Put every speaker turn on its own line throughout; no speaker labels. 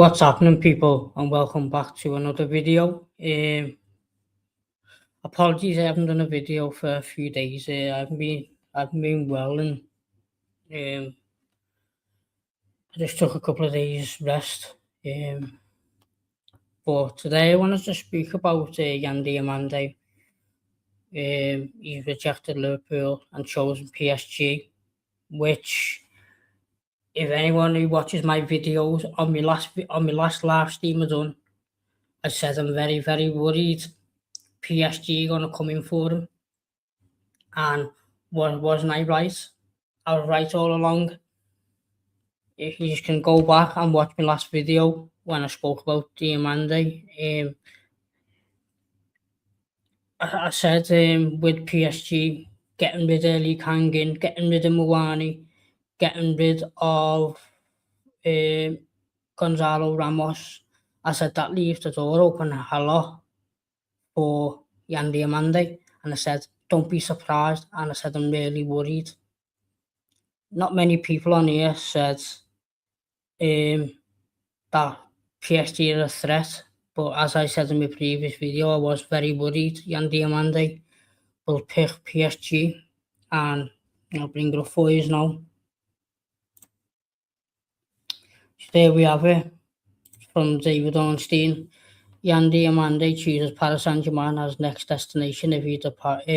What's happening, people, and welcome back to another video. Apologies, I haven't done a video for a few days. I've been well, and I just took a couple of days rest. But today I wanted to speak about Diomande. He's rejected Liverpool and chosen PSG, which, if anyone who watches my videos on my last live stream I done, I said I'm very, very worried PSG gonna come in for him. And wasn't I right? I was right all along. If you can go back and watch my last video when I spoke about Diomande, I said with PSG getting rid of Lee Kangin, getting rid of Mawani, getting rid of Gonzalo Ramos, I said that leaves the door open a lot for Diomande, and I said don't be surprised, and I said I'm really worried. Not many people on here said that PSG are a threat, but as I said in my previous video, I was very worried Diomande will pick PSG, and I'll bring it up for you now. So there we have it from David Ornstein. Diomande chooses Paris Saint-Germain as next destination if he departs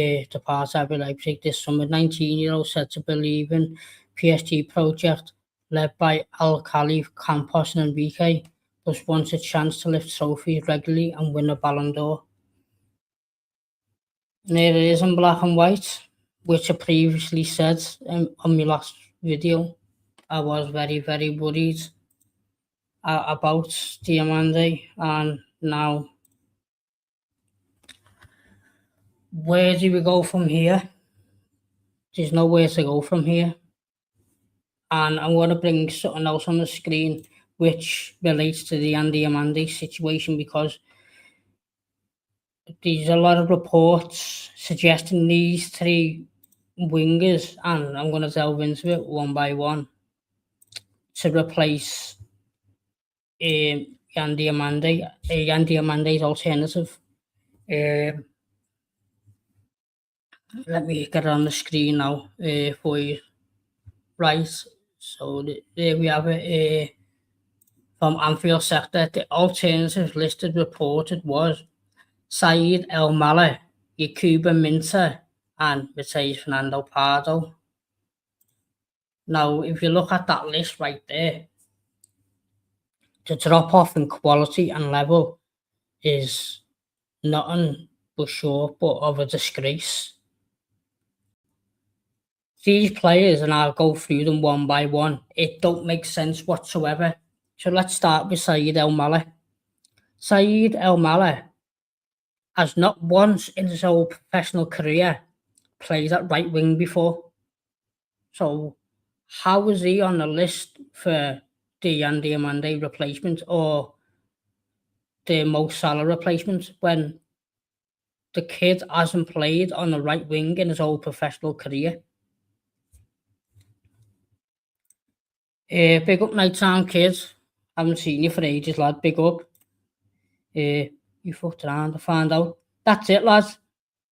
RB Leipzig this summer. 19-year-old said to believe in PSG project led by Al-Khalif, Campos and Enrique, plus wants a chance to lift trophies regularly and win a Ballon d'Or. And here it is in black and white, which I previously said on my last video. I was very, very worried about Diomande, and now where do we go from here? There's nowhere to go from here, and I'm going to bring something else on the screen which relates to the Diomande situation, because there's a lot of reports suggesting these three wingers, and I'm going to delve into it one by one, to replace Diomande's alternative. Let me get it on the screen now for you. Right, so there we have it. From Anfield Sector, the alternative listed reported was Said El Maleh, Yakuba Minter, and Mateus Fernando Pardo. Now, if you look at that list right there, the drop-off in quality and level is nothing but short but of a disgrace. These players, and I'll go through them one by one, it don't make sense whatsoever. So let's start with Said El Maleh. Said El Maleh has not once in his whole professional career played at right wing before. So how is he on the list for the Diomande replacement or the Mo Salah replacement when the kid hasn't played on the right wing in his whole professional career? Big up Nighttime kids. Haven't seen you for ages, lad. Big up. You fucked around to find out. That's it, lads.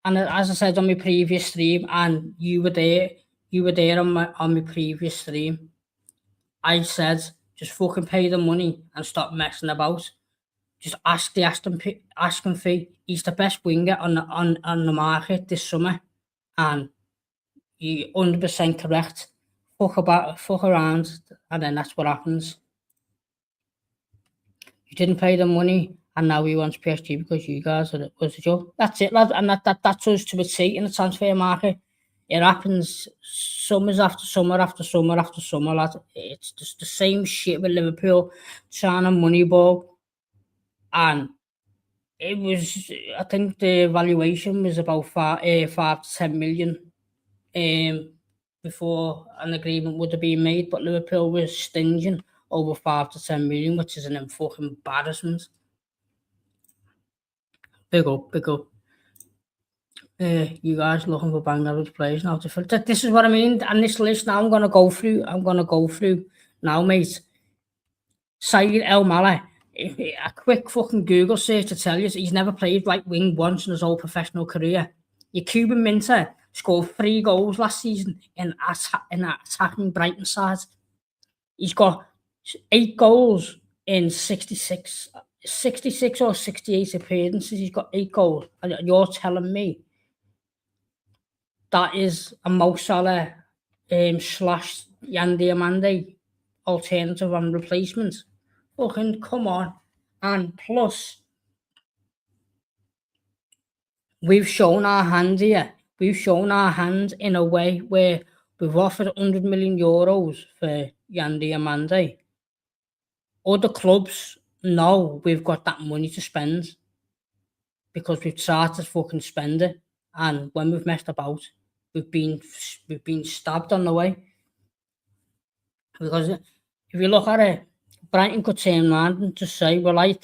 And as I said on my previous stream, and you were there on my previous stream, I said just fucking pay the money and stop messing about. Just ask the asking fee. He's the best winger on the market this summer, and you're 100% correct. Fuck around, and then that's what happens. You didn't pay the money, and now he wants PSG because you guys was a joke. That's it, lad, and that's us to a T in the transfer market. It happens summers after summer after summer after summer, lad. It's just the same shit with Liverpool trying to moneyball, and it was, I think the valuation was about 5 to 10 million before an agreement would have been made, but Liverpool was stinging over 5 to 10 million, which is an fucking embarrassment. Big up. You guys looking for bang average players now. This is what I mean, and this list now I'm gonna go through now, mate. Saeed El Mala, a quick fucking Google search to tell you he's never played right wing once in his whole professional career. Your Cuban Minter scored 3 goals last season in that attacking Brighton side. He's got 8 goals in 66 or 68 appearances. He's got 8 goals. And you're telling me that is a Mo Salah slash Yan Diomande alternative and replacement? Fucking come on. And plus, we've shown our hand here. We've shown our hand in a way where we've offered 100 million euros for Yan Diomande. Other clubs know we've got that money to spend because we've tried to fucking spend it. And when we've messed about, we've been stabbed on the way. Because if you look at it, Brighton could turn around and just say, well, I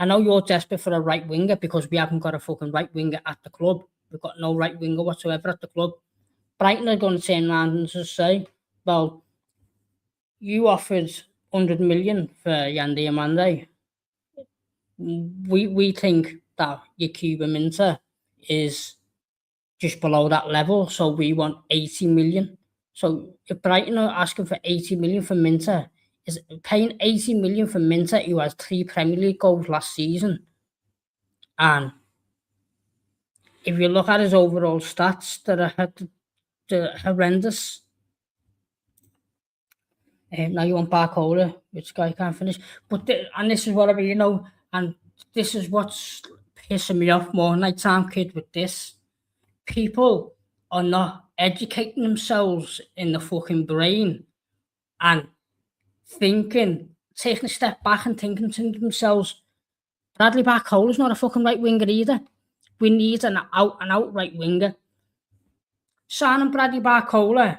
know you're desperate for a right winger because we haven't got a fucking right winger at the club. We've got no right winger whatsoever at the club. Brighton are going to turn around and just say, well, you offered 100 million for Yan Diomande. We think that your Cuban Minter is just below that level, so we want 80 million. So if Brighton are asking for 80 million for Minter, is paying 80 million for Minter, who has 3 Premier League goals last season. And if you look at his overall stats, they're horrendous. Now you want Barcola, which guy can't finish. But and this is what I mean, and this is what's pissing me off more night time, kid, with this. People are not educating themselves in the fucking brain and taking a step back and thinking to themselves, Bradley Barcola's not a fucking right winger either. We need an out right winger. Signing Bradley Barcola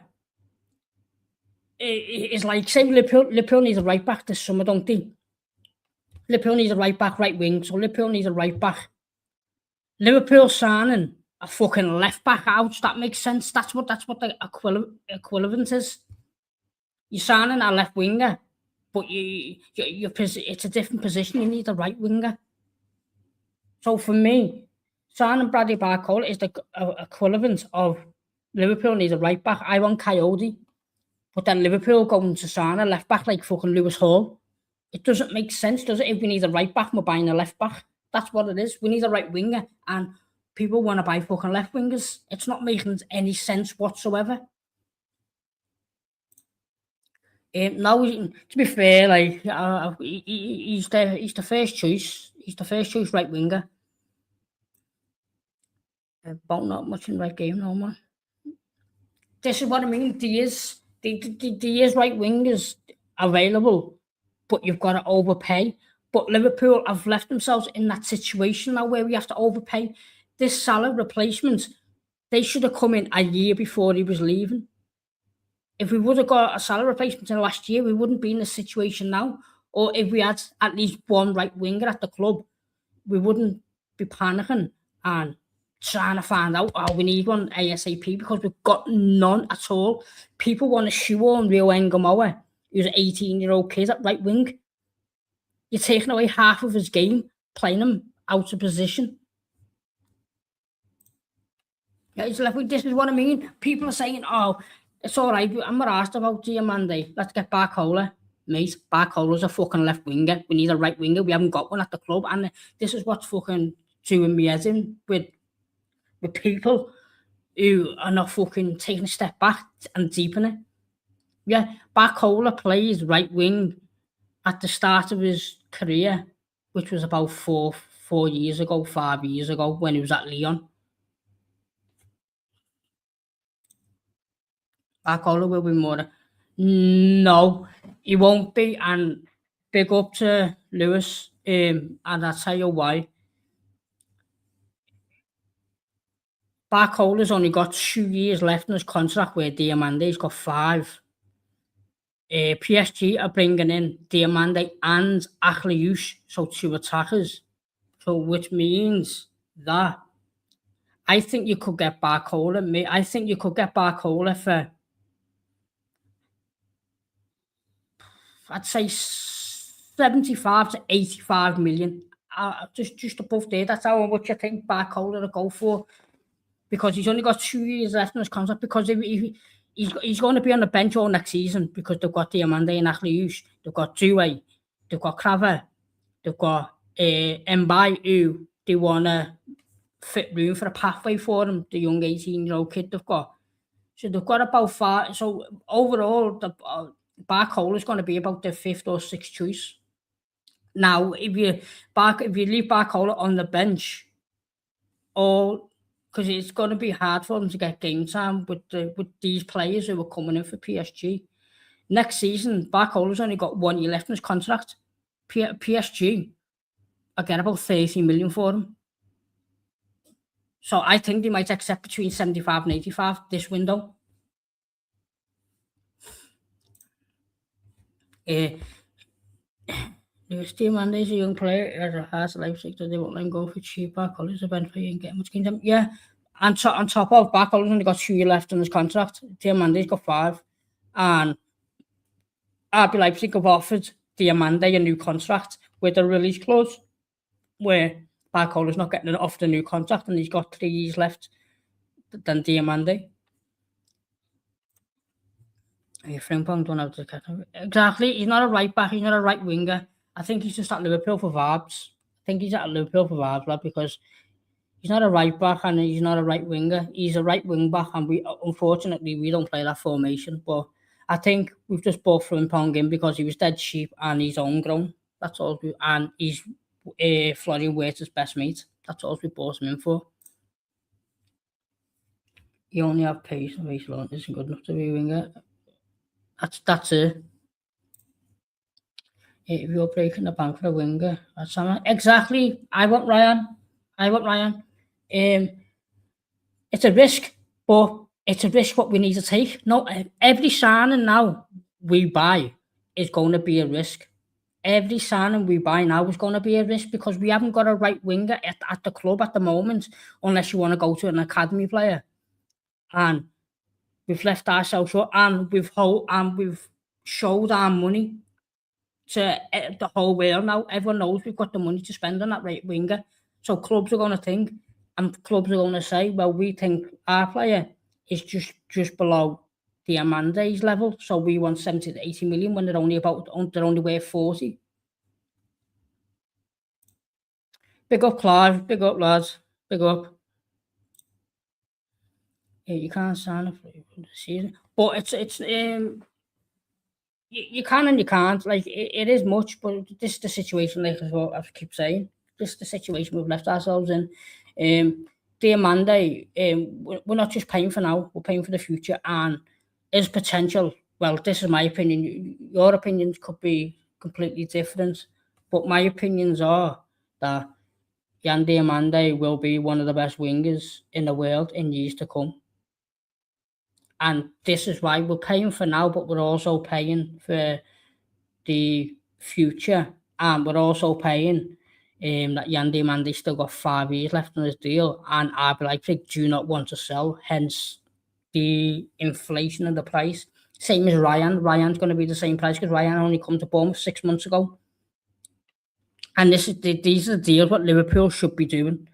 is like saying Liverpool needs a right back this summer, don't they? Liverpool needs a right back, right wing, so Liverpool needs a right back. Liverpool signing a fucking left back out, that makes sense. That's what the equivalent is. You're signing a left winger, but it's a different position. You need a right winger. So for me, signing Bradley Barcola is the equivalent of Liverpool needs a right back. I want Coyote, but then Liverpool going to sign a left back like fucking Lewis Hall. It doesn't make sense, does it? If we need a right back, we're buying a left back. That's what it is. We need a right winger, and people want to buy fucking left wingers. It's not making any sense whatsoever. Now, to be fair, like he's the first choice. He's the first choice right winger. About not much in right game no more. This is what I mean. There is right wingers available, but you've got to overpay. But Liverpool have left themselves in that situation now where we have to overpay. This Salah replacement, they should have come in a year before he was leaving. If we would have got a Salah replacement in the last year, we wouldn't be in this situation now. Or if we had at least one right winger at the club, we wouldn't be panicking and trying to find out, we need one ASAP, because we've got none at all. People want to shoehorn Rio Ngamoa, who's an 18-year-old kid at right wing. You're taking away half of his game, playing him out of position. Yeah, it's like, this is what I mean. People are saying, it's all right, I'm not asked about Diomande. Let's get Barcola. Mate, Barcola's a fucking left winger. We need a right winger. We haven't got one at the club. And this is what's fucking doing me head in with people who are not fucking taking a step back and deepening it. Yeah, Barcola plays right wing at the start of his career, which was about 5 years ago, when he was at Lyon. Barcola will be more. No, he won't be. And big up to Lewis. And I'll tell you why. Barcola's only got 2 years left in his contract, where Diomande's got 5. PSG are bringing in Diomande and Akliouche, so 2 attackers. So which means that I think you could get Barcola. I think you could get Barcola for, I'd say, 75 to 85 million. Just above there. That's how much I think Barcola will go for, because he's only got 2 years left in his contract. Because if he's going to be on the bench all next season, because they've got Diomande and Achilles, they've got Due, they've got Craver, they've got Mbai, who they want to fit room for a pathway for him, the young 18-year-old kid they've got. So they've got about 5. So overall, the Barcola is going to be about the 5th or 6th choice. Now, if you leave Barcola on the bench, or because it's going to be hard for them to get game time with these players who are coming in for PSG next season. Barcola's only got 1 year left in his contract. PSG are getting about 30 million for him. So I think they might accept between 75 and 85 this window. Diomande is a young player at a hard Leipzig, that they won't let him go for cheap. Barcola's event for you and get much game time. Yeah, and on top of Barcola's only got 2 years left in his contract. Diomande's got 5, and RB Leipzig have offered Diomande a new contract with a release clause, where Barcola's not getting off the new contract, and he's got 3 years left than Diomande. Frimpong don't have to catch him. Exactly. He's not a right back. He's not a right winger. I think he's just at Liverpool for vibes. I think he's at Liverpool for vibes, lad, because he's not a right back and he's not a right winger. He's a right wing back, and unfortunately we don't play that formation. But I think we've just bought Frimpong in because he was dead cheap and he's homegrown. That's all. And he's Florian Wirtz's best mate. That's all we bought him in for. He only have pace, and pace alone isn't good enough to be a winger. That's it. If you're breaking the bank for a winger, that's something. Exactly. I want Ryan. It's a risk, but it's a risk what we need to take. No, every signing now we buy is going to be a risk. Every signing we buy now is going to be a risk, because we haven't got a right winger at the club at the moment, unless you want to go to an academy player. And we've left ourselves short, and we've showed our money to the whole world now. Everyone knows we've got the money to spend on that right winger. So clubs are going to think, and clubs are going to say, well, we think our player is just below Diamande's level, so we want 70 to 80 million when they're only worth 40. Big up, Clive. Big up, lads. Big up. Yeah, you can't sign it for the season, but it's you can and you can't. Like it is much, but this is the situation. Like as well, I keep saying, this is the situation we've left ourselves in. Diomande, we're not just paying for now; we're paying for the future, and his potential. Well, this is my opinion. Your opinions could be completely different, but my opinions are that Yan Diomande will be one of the best wingers in the world in years to come. And this is why we're paying for now, but we're also paying for the future, and we're also paying that Yan Diomande still got 5 years left on his deal, and RB Leipzig do not want to sell, hence the inflation of the price. Same as Ryan. Ryan's going to be the same price, because Ryan only come to Bournemouth 6 months ago. And these are the deals what Liverpool should be doing.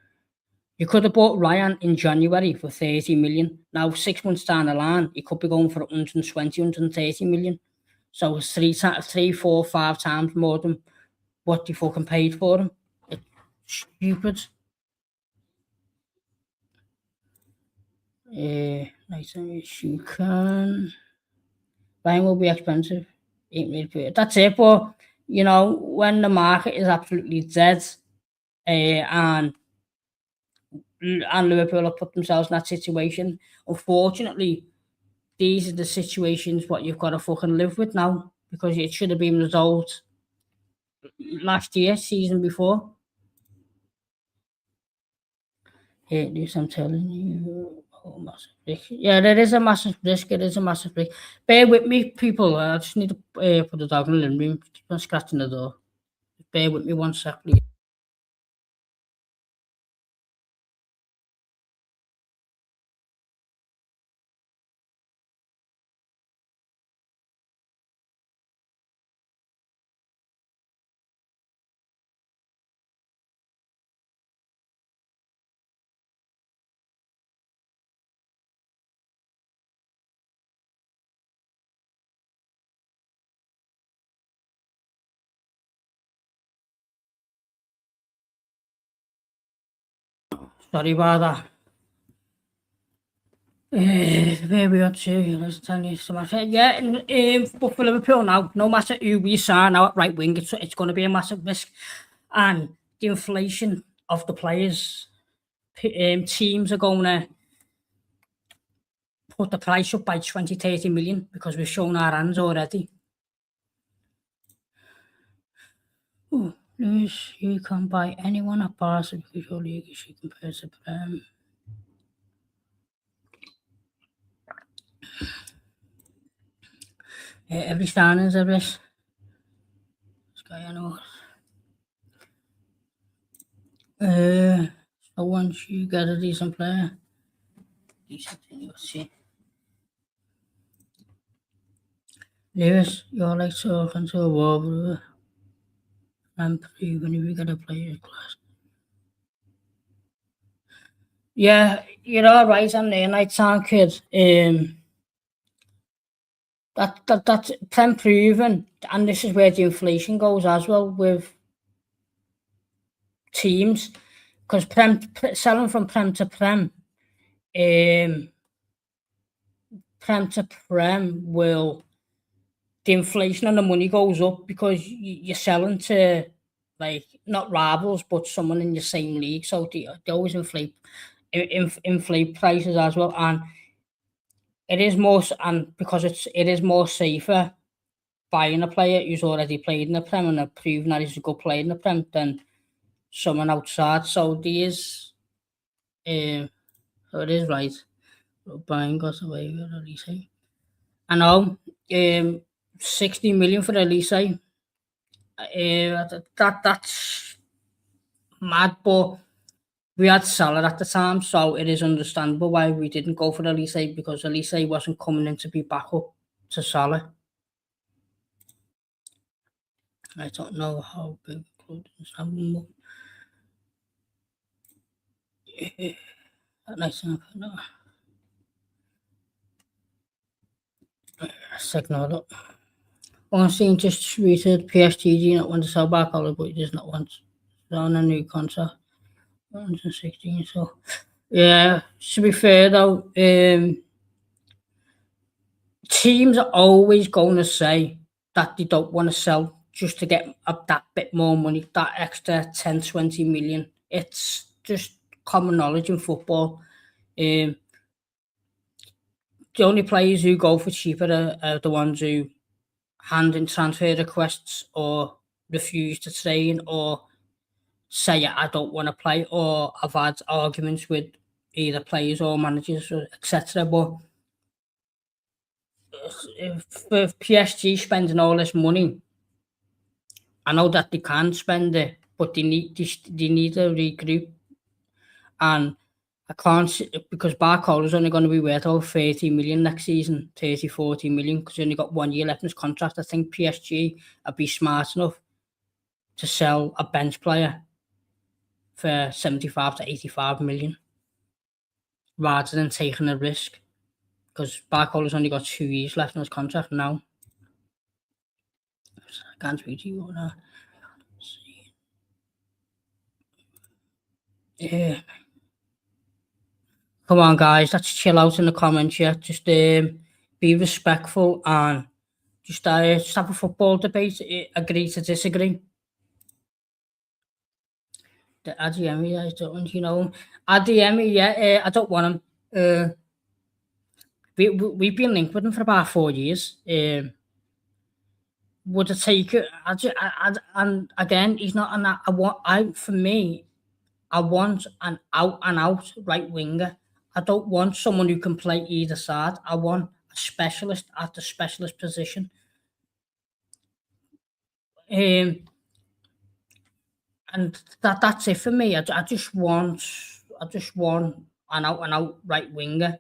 You could have bought Ryan in January for 30 million. Now, 6 months down the line, he could be going for 120, 130 million. So it's 3, 4, 5 times more than what you fucking paid for him. It's stupid. Nice, you can. Ryan will be expensive. That's it. But, when the market is absolutely dead, and Liverpool have put themselves in that situation. Unfortunately, these are the situations what you've got to fucking live with now, because it should have been resolved last year, season before. Yeah, this I'm telling you. Oh, massive risk. Yeah, there is a massive risk. It is a massive risk. Bear with me, people. I just need to put the dog in the living room. Keep scratching the door. Bear with me 1 sec, please. Sorry about that. Where we up to? Let's tell you some. Yeah, but for Liverpool now, no matter who we sign now at right wing, it's going to be a massive risk, and the inflation of the players, teams are going to put the price up by 20, 30 million because we've shown our hands already. Oh, Lewis, you can buy anyone at Barca because your league is compared to every signing is a risk. This guy I know. So once you get a decent player, let's see. Lewis, you're like talking to a wall, brother. I'm even if you get a player class. Yeah, you're all right on there, night time, kid. That's Prem proven, and this is where the inflation goes as well with teams, because selling from Prem to Prem, Prem to Prem will the inflation and the money goes up because you're selling to like not rivals but someone in your same league, so they always inflate prices as well, and it is more and because it is more safer buying a player who's already played in the Prem and have proven that he's a good player in the Prem than someone outside. So there is, so it is right. Buying got away with Elise. I know, 60 million for Elise. That's mad, but we had Salah at the time, so it is understandable why we didn't go for Elise because Elise wasn't coming in to be backup to Salah. I don't know how big club is having. Nice enough. No. Signal up. One thing just tweeted PSG do not want to sell back all, but it does not want on a new contract. 116. So yeah, to be fair though, teams are always going to say that they don't want to sell just to get up that bit more money, that extra 10, 20 million. It's just common knowledge in football. The only players who go for cheaper are the ones who hand in transfer requests or refuse to train or say I don't want to play, or I've had arguments with either players or managers, etc. But if PSG spending all this money, I know that they can spend it, but they need to regroup. And I can't see, because Barcola's only going to be worth over 30 million next season, 30, 40 million, because he only got 1 year left in his contract. I think PSG would be smart enough to sell a bench player for 75 to 85 million rather than taking a risk, because Barcola's only got 2 years left in his contract now. I can't speak to you now. Yeah. Come on, guys, let's chill out in the comments. Yeah, just be respectful and just have a football debate. Agree to disagree. The Adiemi, I don't, Adiemi, yeah, I don't want him. We've been linked with him for about 4 years. Would I take it? And again, he's not an. For me, I want an out and out right winger. I don't want someone who can play either side. I want a specialist at the specialist position. And that's it for me. I just want an out and out right winger.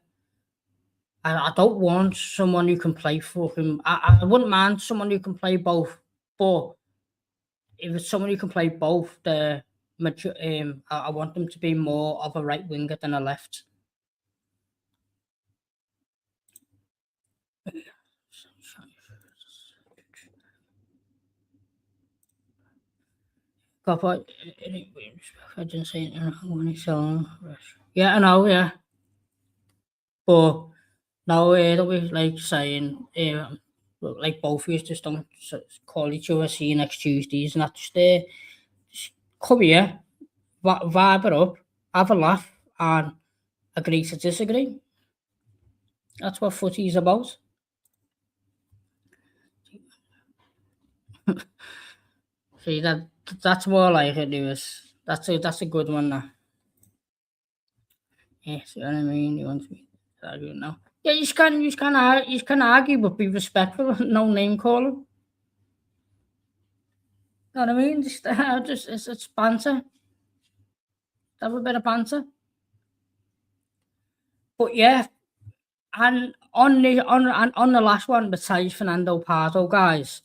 I don't want someone who can play for him. I wouldn't mind someone who can play both, but if it's someone who can play both, I want them to be more of a right winger than a left. Copper. I didn't say when he's selling. Yeah, I know. Yeah, but now it'll be like saying, like both of you just don't call each other, see you next Tuesdays, and that's just come here, vibe it up, have a laugh, and agree to disagree. That's what footy is about. See that's more like it, Lewis. That's a good one now. Yeah, see what I mean? You want me to argue now? Yeah, you can argue, but be respectful. No name calling. You know what I mean? Just, it's banter. Have a bit of banter. But yeah, and on the last one, besides Fernando Pardo, guys,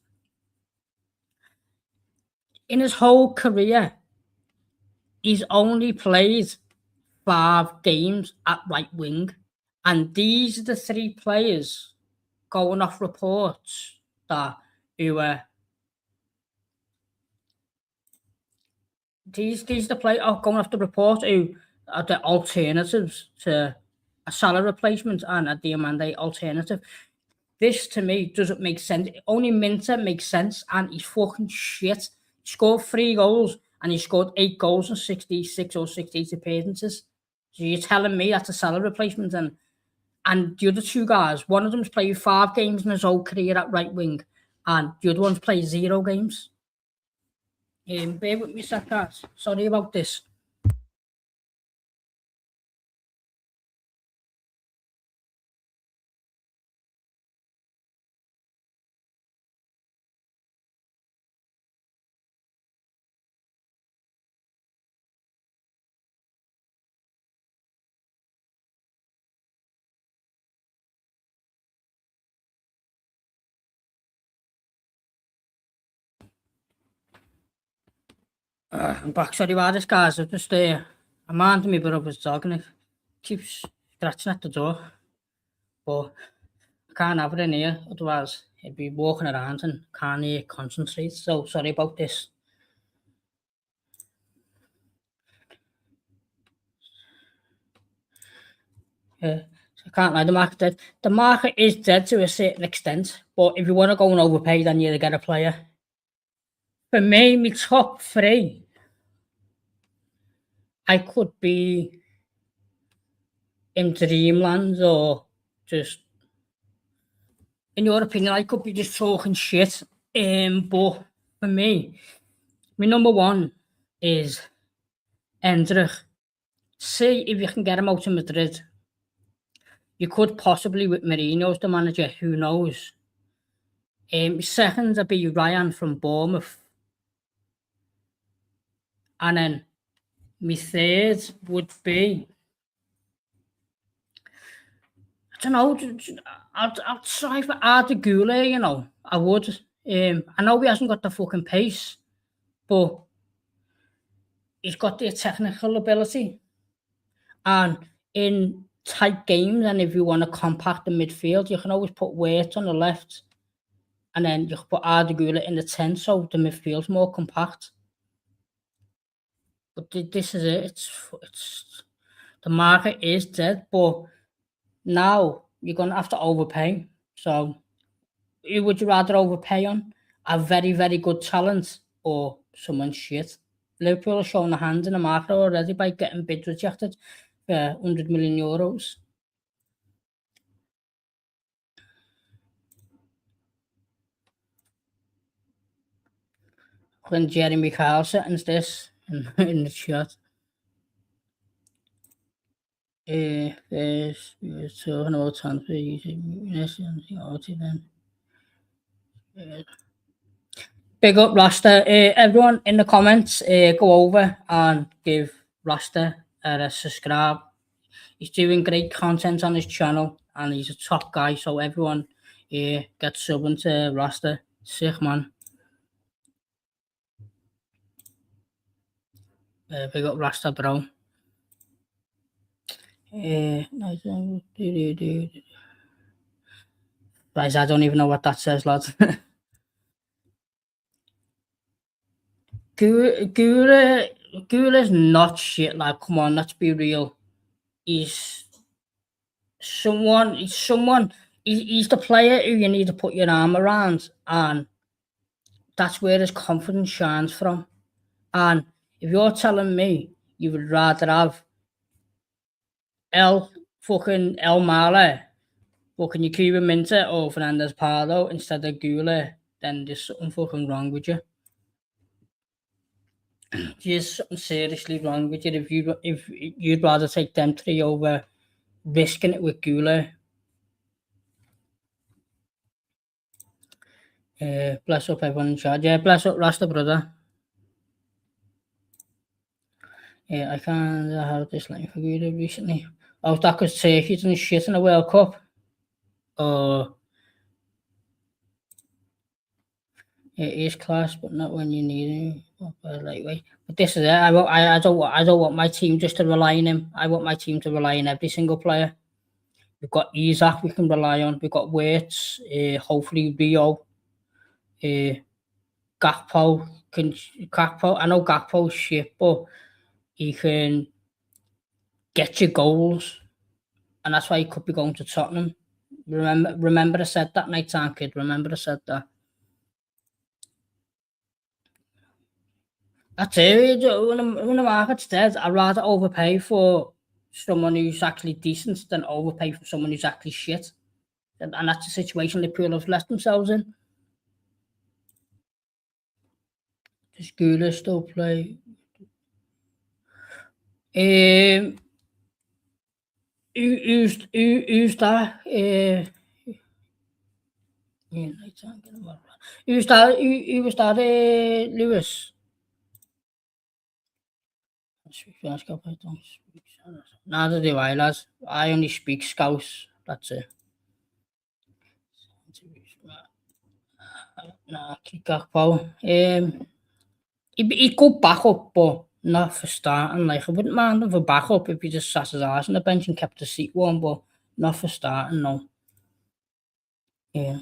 in his whole career, he's only played 5 games at right wing, and these are the 3 players going off reports that who were these the play going off the report who are the alternatives to a Salah replacement and a Diomande alternative. This to me doesn't make sense. Only Minter makes sense, and he's fucking shit. He scored 3 goals, and he scored 8 goals in 66 or 68 appearances. So you're telling me that's a Salah replacement, and the other 2 guys, one of them's played 5 games in his whole career at right wing, and the other one's played 0 games. Bear with me, guys. Sorry about this. I'm back. Sorry about this, guys. I've just I'm minding me brother's dog, and it keeps scratching at the door. But I can't have it in here, otherwise he'd be walking around and can't concentrate. So sorry about this. Yeah, so I can't lie. The market dead. The market is dead to a certain extent, but if you want to go and overpay, then you get a player. For me, my top 3, I could be in dreamland or just, in your opinion, I could be just talking shit. But for me, my number 1 is Endrich. See if you can get him out of Madrid. You could possibly with Mourinho as the manager, who knows? Second would be Ryan from Bournemouth. And then my third would be, I don't know, I'd try for Arda Güler, you know. I would. I know he hasn't got the fucking pace, but he's got the technical ability. And in tight games, and if you want to compact the midfield, you can always put Wirt on the left, and then you can put Arda Güler in the 10, so the midfield's more compact. But this is it. It's the market is dead, but now you're gonna have to overpay. So, who would you rather overpay on? A very, very good talent or someone shit? Liverpool are showing a hand in the market already by getting bids rejected for €100 million. When Jeremy Kyle settings this in the chat. There's we were talking about transfer using then. Big up Rasta. Everyone in the comments, go over and give Rasta a subscribe. He's doing great content on his channel, and he's a top guy. So everyone, get subbing to Rasta. Sick man. Big up Rasta, bro. Guys, I don't even know what that says, lads. Gula's not shit. Like, come on, let's be real. He's someone. He's the player who you need to put your arm around, and that's where his confidence shines from. And if you're telling me you would rather have El Male, fucking Yakuba Minter or Fernandez Pardo instead of Gula, then there's something fucking wrong with you. There's something seriously wrong with you if you'd rather take them three over risking it with Gula. Bless up everyone in charge. Yeah, bless up Rasta brother. I can't have this line for Gula recently. Oh, that because Turkey's done shit in the World Cup. Oh, it is class, but not when you need him. Lightweight. But this is it. I don't want my team just to rely on him. I want my team to rely on every single player. We've got Isaac we can rely on. We've got Wirtz, hopefully Rio, Gakpo. I know Gakpo's shit, but he can get you goals, and that's why he could be going to Tottenham. Remember I said that night time, kid. Remember I said that. That's it. When the market's dead, I'd rather overpay for someone who's actually decent than overpay for someone who's actually shit. And that's the situation Liverpool have left themselves in. Does Gula still play? Who's that? Who's that? Who was that? Lewis. Neither do I, lads. I only speak Scouse. That's it. Nah, Gakpo. He could back up, but not for starting. Like, I wouldn't mind him for backup if he just sat his ass on the bench and kept the seat warm, but not for starting, no. Yeah.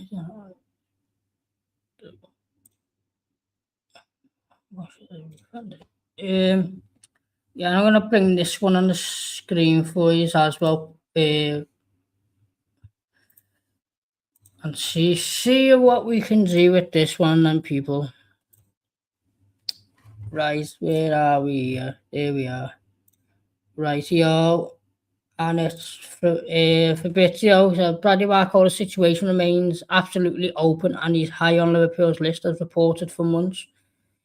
Yeah, I'm gonna bring this one on the screen for you as well. And see what we can do with this one then, people. Right, where are we? There we are. Right, yo. And it's for Fabrizio. So Bradley Barcola's situation remains absolutely open and he's high on Liverpool's list as reported for months.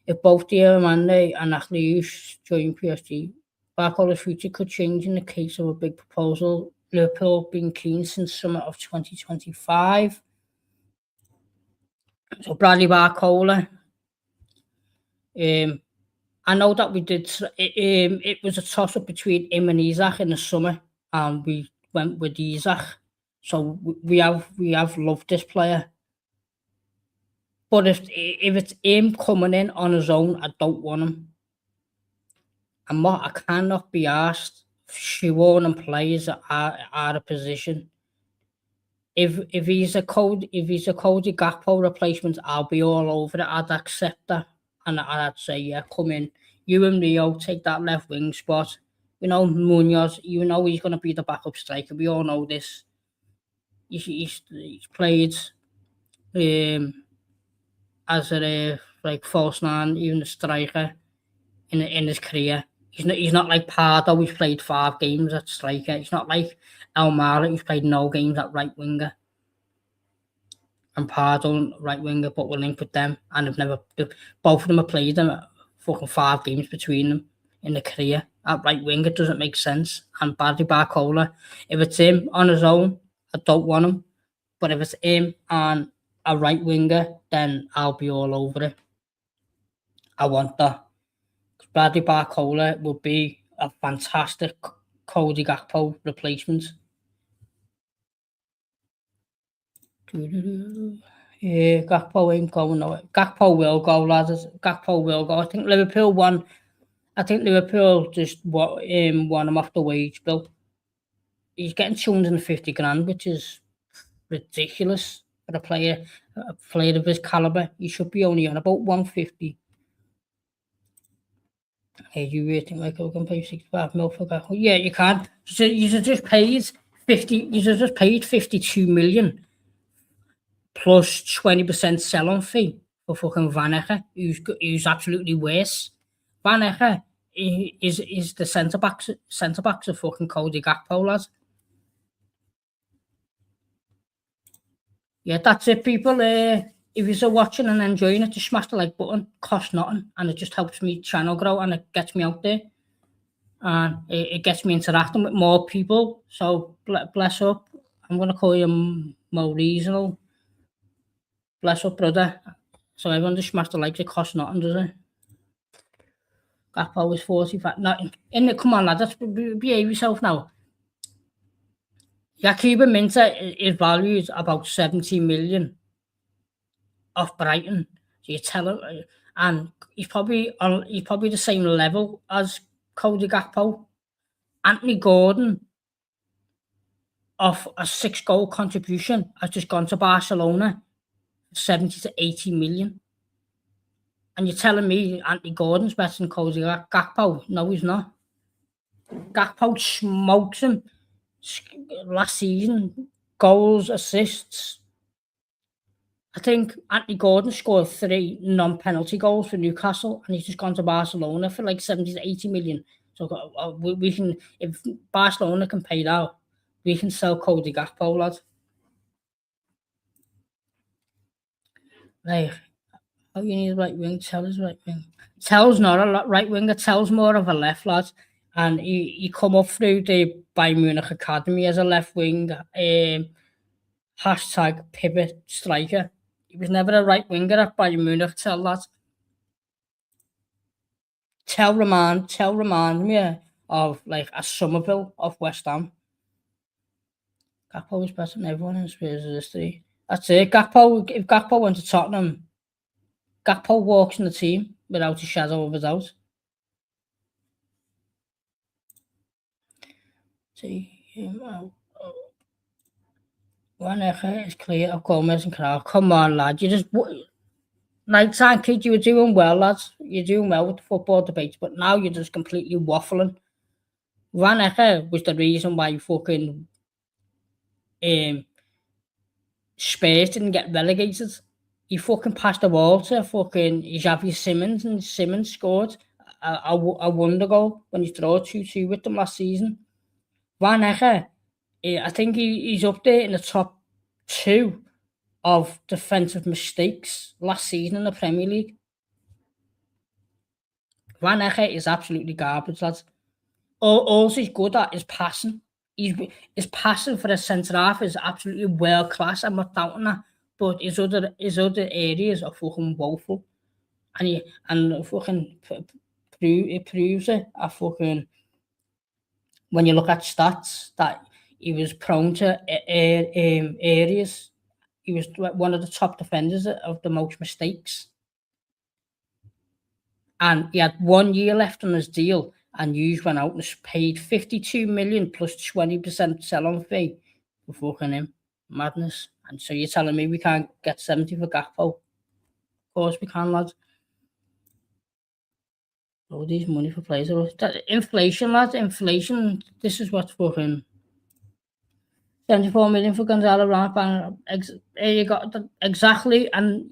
If both Diomande and Achilles join PSG, Barcola's future could change in the case of a big proposal. Liverpool been keen since summer of 2025. So Bradley Barcola, I know that we did. It was a toss up between him and Isaac in the summer, and we went with Isaac. So we have loved this player. But if it's him coming in on his own, I don't want him. I cannot be asked shoehorning players out of position. If he's a Cody Gakpo replacement, I'll be all over it. I'd accept that, and I'd say, yeah, come in. You and Rio take that left wing spot. You know Munoz. You know he's going to be the backup striker. We all know this. He's played as a like false nine, even a striker in his career. He's not like Pardo, who's played 5 games at striker. He's not like Almara, who's played no games at right winger. And Pardo, right winger, but we're linked with them. And both of them have played them fucking 5 games between them in the career. At right winger, it doesn't make sense. And Bradley Barcola, if it's him on his own, I don't want him. But if it's him and a right winger, then I'll be all over it. I want that. Bradley Barcola would be a fantastic Cody Gakpo replacement. Yeah, Gakpo ain't going nowhere. Gakpo will go, lads. Gakpo will go. I think Liverpool just want him off the wage bill. He's getting 250 grand, which is ridiculous for a player of his caliber. He should be only on about 150. Hey, do you really think Michael can pay 65 mil for Gakpo? Yeah, you can. So you just paid 52 million plus 20% sell-on fee for fucking Vaneka, who's absolutely worse. Vaneka is the centre backs of fucking Cody Gakpo, lads. Yeah, that's it, people. If you're watching and enjoying it, just smash the like button. Costs nothing, and it just helps me channel grow, and it gets me out there, and it gets me interacting with more people. So bless up. I'm gonna call you more reasonable. Bless up, brother. So everyone just smash the like. It costs nothing, does it? Gakpo is 45. Nothing. Come on, lad. Let's behave yourself now. Yakuba Minta is valued about 70 million off Brighton. So you tell him, and he's probably the same level as Cody Gakpo. Anthony Gordon, off a 6-goal contribution, has just gone to Barcelona, 70 to 80 million. And you're telling me Anthony Gordon's better than Cody Gakpo? No, he's not. Gakpo smokes him last season. Goals, assists. I think Anthony Gordon scored 3 non-penalty goals for Newcastle, and he's just gone to Barcelona for like 70 to 80 million. So we can, if Barcelona can pay that, we can sell Cody Gakpo, lad. Like, oh, you need a right wing. Tell's right wing. Tell's not a right winger. Tell's more of a left, lad. And he come up through the Bayern Munich academy as a left wing. Hashtag pivot striker. He was never a right winger at Bayern Munich, Tell, lad. Tell remind me of like a Somerville of West Ham. Gakpo is better than everyone in Spurs' history. That's it. If Gakpo went to Tottenham, Gakpo walks in the team without a shadow of a doubt. See him out. Vaneka is clear of Gomez and Canal. Come on, lad. You just night time, kid. You were doing well, lads. You're doing well with the football debates, but now you're just completely waffling. Vaneka was the reason why you fucking Spurs didn't get relegated. He fucking passed the ball to fucking Xavi Simons, and Simons scored a wonder goal when he drew 2-2 with them last season. Vaneka, I think he's up there in the top 2 of defensive mistakes last season in the Premier League. Vaneka is absolutely garbage, lads. All he's good at is passing. His passing for a centre half is absolutely world class. I'm not doubting that, but his other areas are fucking woeful, and fucking it proves it. Fucking when you look at stats that he was prone to areas. He was one of the top defenders of the most mistakes, and he had 1 year left on his deal. And Hughes went out and paid 52 million plus 20% sell-on fee for fucking him. Madness. And so you're telling me we can't get 70 for Gakpo? Of course we can, lads. All these money for players. Inflation, lads. Inflation. This is what's fucking 74 million for Gonzalo Ramos. There you got exactly. And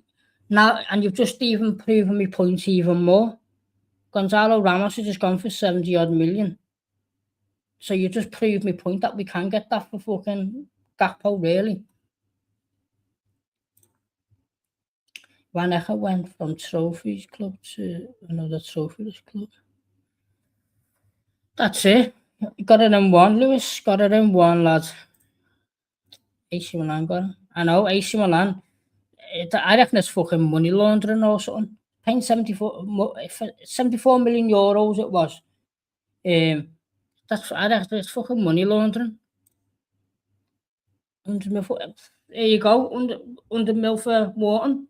you've just even proven my point even more. Gonzalo Ramos has just gone for 70 odd million. So you just proved my point that we can get that for fucking Gakpo, really. Vaneka went from trophies club to another trophyless club. That's it. Got it in one, Lewis. Got it in one, lads. AC Milan got it. I know, AC Milan. I reckon it's fucking money laundering or something. Paying 74 million euros it was. I reckon it's fucking money laundering. 100 mil for, there you go, 100 mil for Wharton.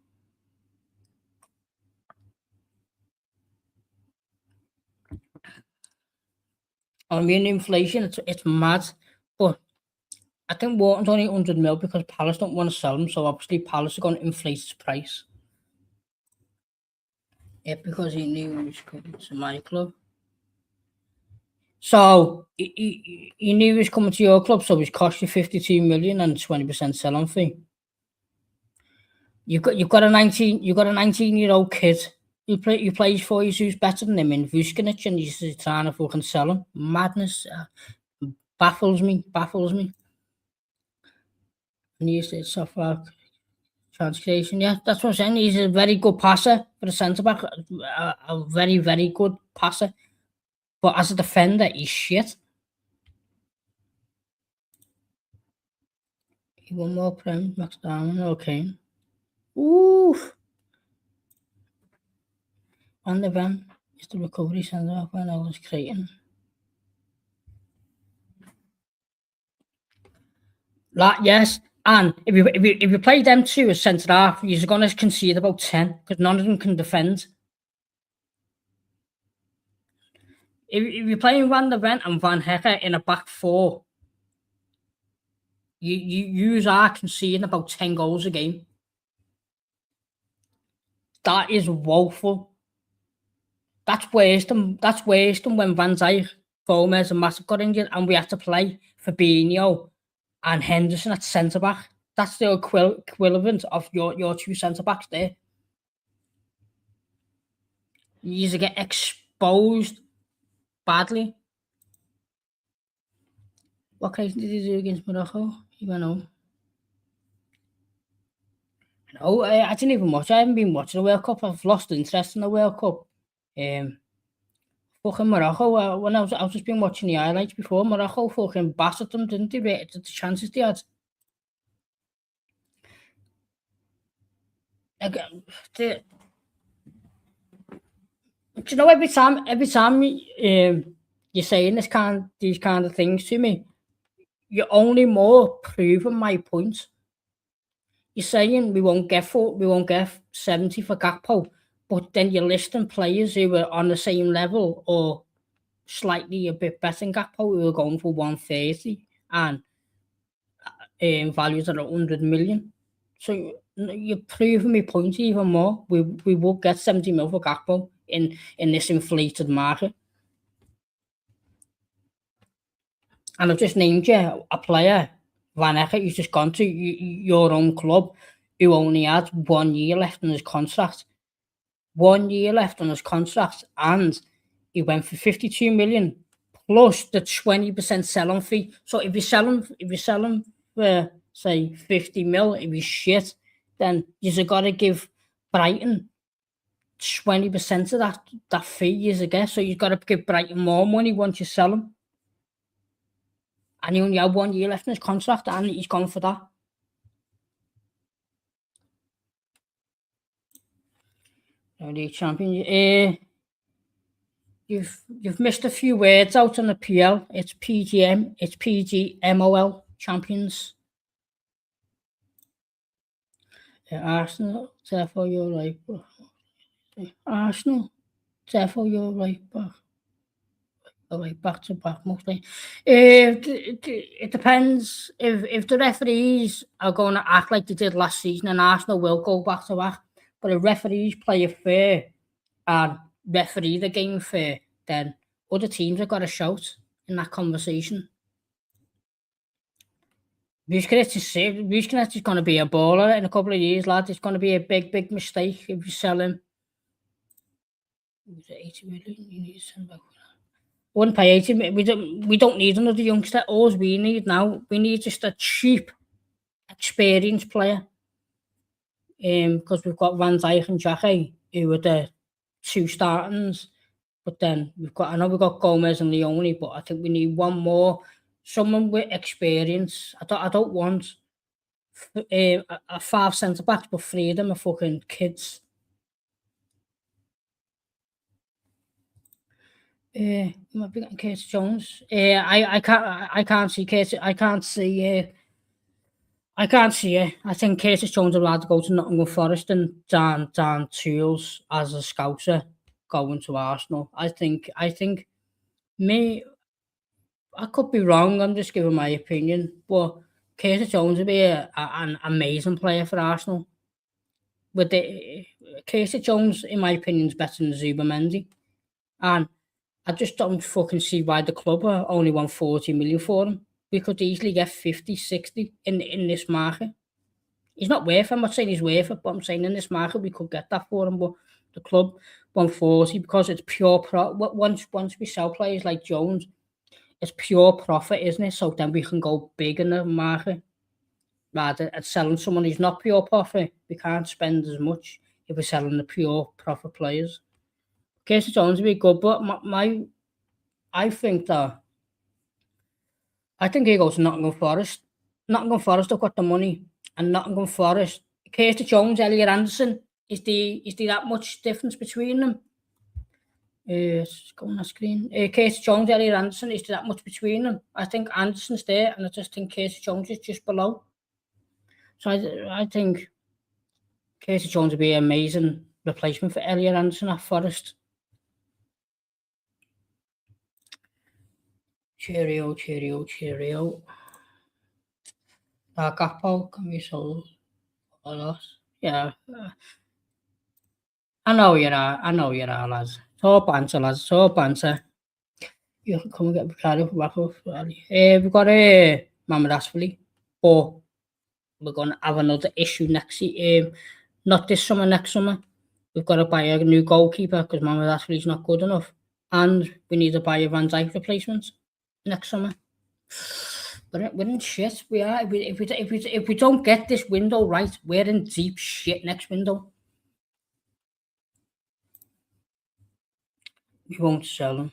I mean, inflation, it's mad. But I think Wharton's only 100 mil because Palace don't want to sell them, so obviously Palace are going to inflate its price. Yeah, because he knew he was coming to my club. So he knew he was coming to your club, so he's cost you 52 million and 20% selling fee. You've got a 19-year-old kid who plays for you who's better than him in Vuskinic, and he's trying to fucking sell him. Madness. Baffles me. And he's software transcreation. Yeah, that's what I'm saying. He's a very good passer for a centre back. A very, very good passer. But as a defender, he's shit. He won more Prem, Max Diamond, okay. Oof. Van der Ven is the recovery centre back when I was creating. Yes, and if you play them two as centre half, you're going to concede about 10 because none of them can defend. If you're playing Van der Ven and Van Hecker in a back four, you are conceding about 10 goals a game. That is woeful. That's worse than when Van Dijk, Gomez, and Matip got injured, and we had to play Fabinho and Henderson at centre back. That's the equivalent of your two centre backs there. You used to get exposed badly. What case did he do against Morocco? He went home. No, I didn't even watch. I haven't been watching the World Cup. I've lost interest in the World Cup. Fucking Morocco. When I've just been watching the highlights before. Morocco fucking battered them, didn't they? The chances they had. Do you know, every time you're saying these kind of things to me, you're only more proving my point. You're saying we won't get 70 for Gakpo, but then you're listing players who were on the same level or slightly a bit better than Gakpo who were going for 130 and values at 100 million. So you're proving my point even more. We will get 70 mil for Gakpo in this inflated market. And I've just named you a player, Van Hecker, who's just gone to your own club, who only had 1 year left on his contract. 1 year left on his contract, and he went for 52 million plus the 20% selling fee. So if you sell him for say 50 mil, if he's shit, then you've got to give Brighton 20% of that fee you get. So you've got to give Brighton more money once you sell him. And he only had 1 year left in his contract, and he's gone for that. League champion. You've missed a few words out on the PL. It's PGM. It's PGMOL champions. Arsenal. Therefore, you're right. Arsenal. Therefore, you're right back. Back to back mostly. It depends if the referees are going to act like they did last season, and Arsenal will go back to back. But if referees play it fair and referee the game fair, then other teams have got a shout in that conversation. Vuskinic is going to be a baller in a couple of years, lad. It's going to be a big mistake if you sell him. 80 million. You need to send back. Wouldn't pay 80. We don't need another youngster. All we need now, we need just a cheap, experienced player. Because we've got Van Dijk and Xhaka, who are the two startings. But then I know we've got Gomez and Leone, but I think we need one more, someone with experience. I don't want a 5 centre backs, but 3 of them are fucking kids. You might be getting Curtis Jones. I can't see Curtis. I can't see it. I think Curtis Jones would rather go to Nottingham Forest than Dan Tools as a scouser going to Arsenal. I think me. I could be wrong. I'm just giving my opinion, but Curtis Jones would be an amazing player for Arsenal. But Curtis Jones, in my opinion, is better than Diomande, and I just don't fucking see why the club are only want 40 million for him. We could easily get 50, 60 in this market. He's not worth it. I'm not saying he's worth it, but I'm saying in this market we could get that for him. But the club 140 because it's pure once we sell players like Jones, it's pure profit, isn't it? So then we can go big in the market. Rather than selling someone who's not pure profit, we can't spend as much if we're selling the pure profit players. Casey Jones would be good, but I think that I think he goes to Nottingham Forest. Nottingham Forest have got the money, and Nottingham Forest, Casey Jones, Elliot Anderson, is there that much difference between them? It's going on the screen. Casey Jones, Elliot Anderson, is there that much between them? I think Anderson's there, and I just think Casey Jones is just below. So I think Casey Jones would be an amazing replacement for Elliot Anderson at Forest. Cheerio, cheerio, cheerio. Gakpo can be sold a lot. Yeah. I know you are, lads. It's all banter, lads. It's all banter. You can come and get Ricardo back up. We've got a Mohamed Asfali, but we're going to have another issue next year. Not this summer, next summer. We've got to buy a new goalkeeper because Mohamed Asfali's not good enough. And we need to buy a Van Dijk replacement next summer. We're in shit. We are. If we don't get this window right, we're in deep shit next window. We won't sell him.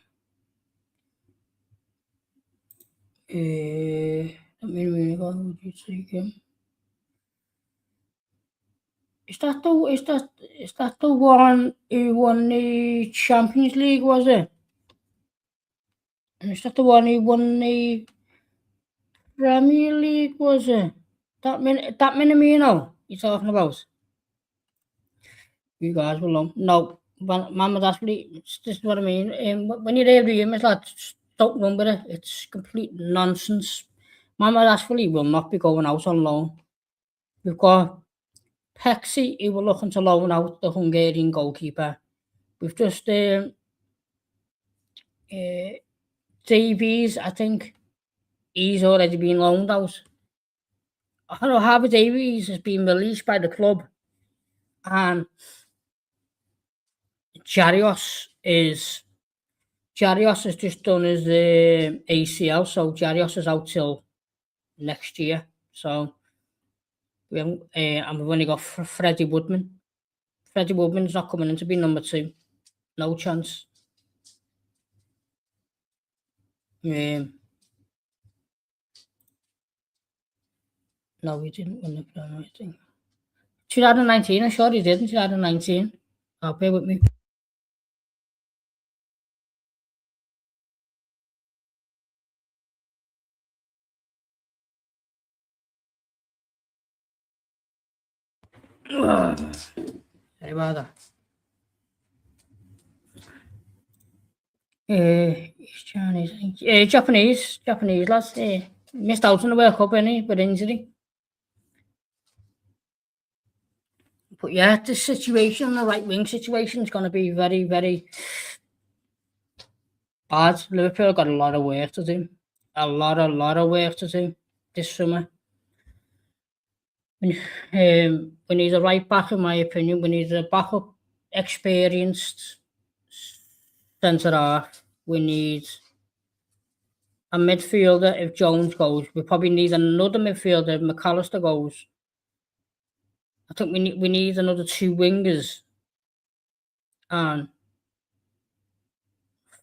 Let me really go. Would you take him? Is that the one who won the Champions League? Was it? And is that the one who won the Premier League? Was it that Minamino you're talking about? You guys will know. No, Mama, this is what I mean. When you hear the image, like, don't run with it. It's complete nonsense. Mama Ashley will not be going out on loan. We've got Pexi, who we're looking to loan out, the Hungarian goalkeeper. We've just Davies, I think he's already been loaned out. I don't know, Harvey Davies has been released by the club, and Jarios has just done his ACL, so Jarios is out till next year. So we haven't, and we've only got Freddie Woodman. Freddie Woodman's not coming in to be number 2. No chance. No, we didn't win the Premier League thing. 2019, I'm sure he did in 2019. Oh, bear with me. Sorry about that. He's Chinese. Japanese lads. Missed out on the World Cup, with injury. But yeah, this situation, the right wing situation, is going to be very, very bad. Liverpool got a lot of work to do. A lot of work to do this summer. We need a right back, in my opinion. We need a backup, experienced centre half. We need a midfielder if Jones goes. We probably need another midfielder if McAllister goes. I think we need another 2 wingers. And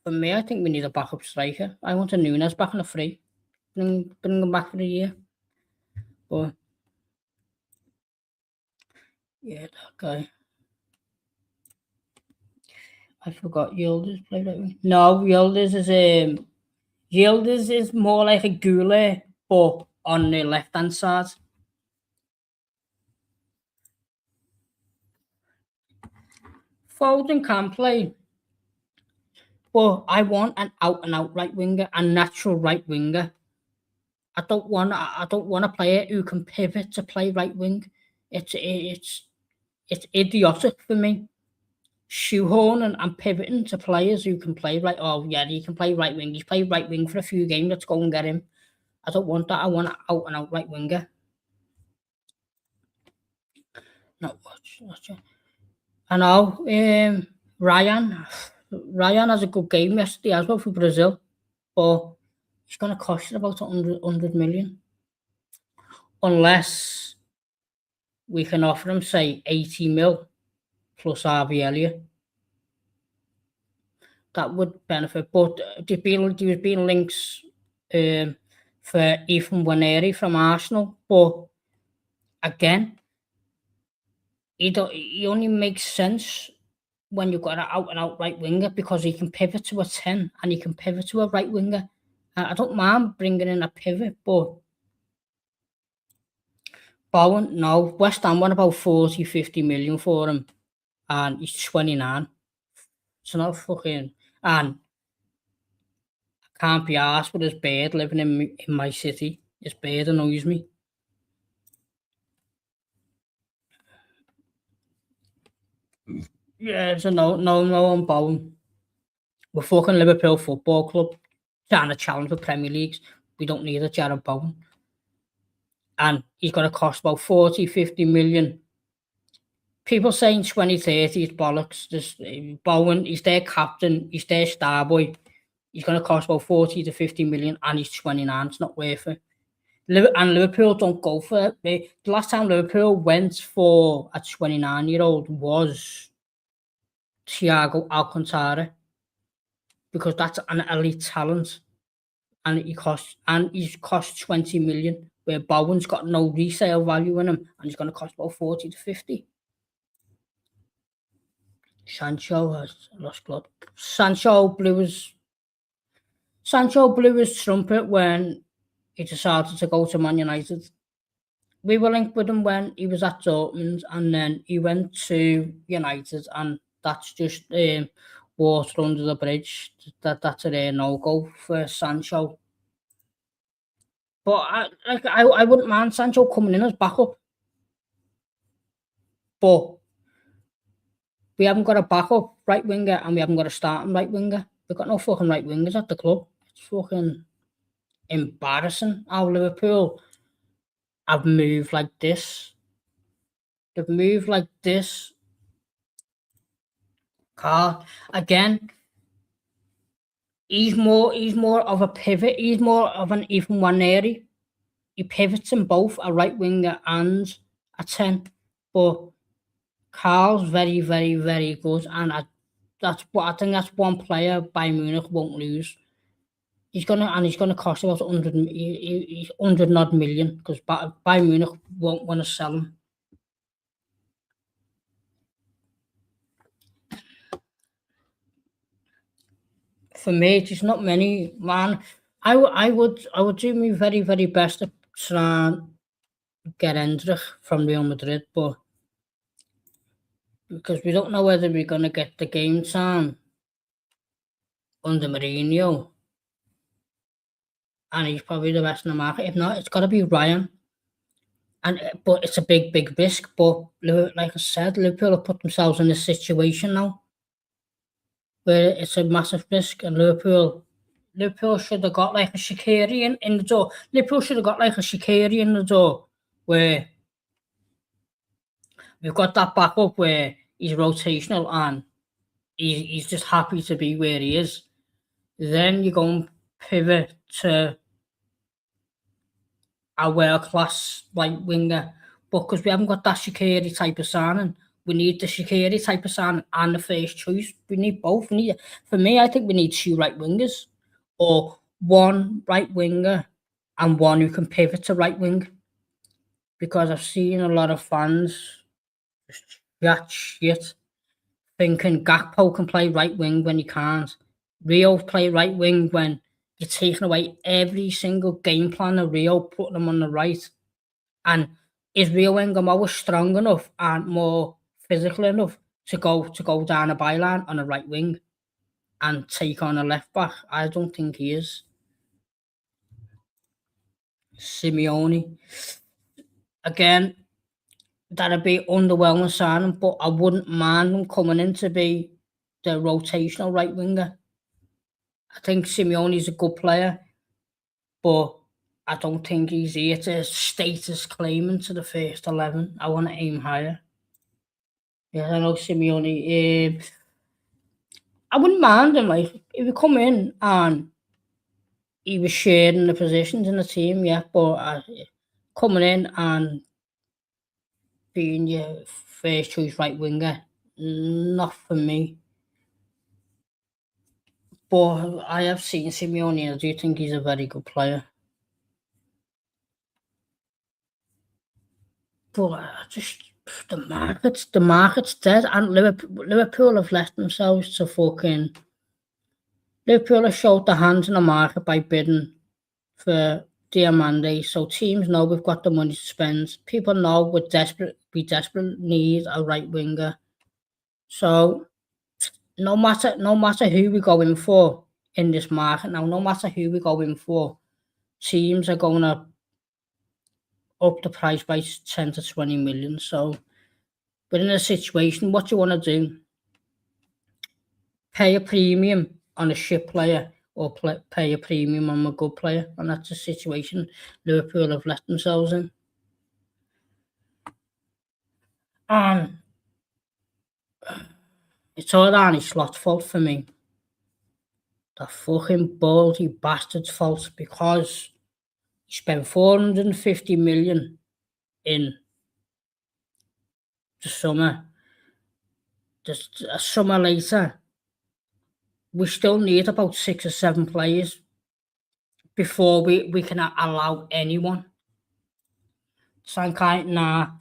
for me, I think we need a backup striker. I want a Nunes back on a free. Bring him back for a year. But yeah, that guy. I forgot Yildiz played that wing. No, Yildiz is more like a Goulet, but on the left hand side. Foden can play, but I want an out and out right winger, a natural right winger. I don't want a player who can pivot to play right wing. It's idiotic for me. shoehorning and pivoting to players who can play right. Oh yeah, he can play right wing. He's played right wing for a few games. Let's go and get him. I don't want that. I want an out and out right winger. Not much. I know. Ryan. Ryan has a good game yesterday as well for Brazil, but he's going to cost you about 100 million. Unless we can offer him, say, 80 mil plus Harvey Elliott. That would benefit. But there's been links for Ethan Waneri from Arsenal. But again, he only makes sense when you've got an out and out right winger, because he can pivot to a 10 and he can pivot to a right winger. I don't mind bringing in a pivot, but Bowen, no. West Ham won about 40, 50 million for him, and he's 29. It's not fucking. And I can't be arsed with his bird living in my city. His bird annoys me. Yeah, it's a no on Bowen. We're fucking Liverpool Football Club trying to challenge the Premier Leagues. We don't need a Jared Bowen. And he's going to cost about 40, 50 million. People saying 2030 is bollocks. Just Bowen, he's their captain, he's their star boy. He's going to cost about 40 to 50 million, and he's 29. It's not worth it. And Liverpool don't go for it. The last time Liverpool went for a 29-year-old was Thiago Alcantara, because that's an elite talent, and he's cost 20 million. Where Bowen's got no resale value in him, and he's going to cost about 40 to 50. Sancho has lost blood. Sancho blew his trumpet when he decided to go to Man United. We were linked with him when he was at Dortmund, and then he went to United, and that's just water under the bridge. That's a no-go for Sancho. But I wouldn't mind Sancho coming in as backup. But we haven't got a backup right winger, and we haven't got a starting right winger. We've got no fucking right wingers at the club. It's fucking embarrassing how Liverpool have moved like this. They've moved like this. Carl, again, he's more of a pivot. He's more of an Ethan Waneri. He pivots in both a right winger and a 10. But Carl's very, very, very good, and I think that's one player Bayern Munich won't lose. He's gonna cost about 100 odd million, because Bayern Munich won't want to sell him. For me, there's not many, man. I would do my very, very best to try and get Hendrik from Real Madrid, but because we don't know whether we're gonna get the game time under Mourinho, and he's probably the best in the market. If not, it's got to be Ryan. But it's a big, big risk. But like I said, Liverpool have put themselves in this situation now where it's a massive risk, and Liverpool should have got like a Shaqiri in the door. Liverpool should have got like a Shaqiri in the door, where we've got that backup where he's rotational and he's just happy to be where he is. Then you go and pivot to a world-class right winger. But because we haven't got that Shaqiri type of signing, we need the Shaqiri type of signing and the first choice. We need both. For me, I think we need two right wingers, or one right winger and one who can pivot to right wing. Because I've seen a lot of fans just chat shit, thinking Gakpo can play right wing when he can't. Rio play right wing when you're taking away every single game plan of Rio, putting him on the right. And is Rio Wengamoa strong enough and more physical enough to go down a byline on the right wing and take on a left back? I don't think he is. Simeone. Again, that'd be underwhelming signing, but I wouldn't mind him coming in to be the rotational right winger. I think Simeone's a good player, but I don't think he's here to status claim into the first 11. I want to aim higher. Yeah, I know Simeone. I wouldn't mind him, like, if he come in and he was sharing the positions in the team, yeah, but coming in and being your first choice right winger, not for me. But I have seen Simeone. I do think he's a very good player. But just the market's dead, and Liverpool have left themselves to fucking. Liverpool have showed their hands in the market by bidding for Diomande, so teams know we've got the money to spend. People know we desperate need a right winger. So no matter who we go in for in this market now, no matter who we go in for, teams are going to up the price by 10 to 20 million. So, but in a situation, what you want to do, pay a premium on a shit player or pay a premium on a good player. And that's a situation Liverpool have let themselves in. And it's all Arne Slot's fault for me. The fucking baldy bastard's fault, because he spent 450 million in the summer. Just a summer later, we still need about 6 or 7 players before we can allow anyone. Sankai, nah,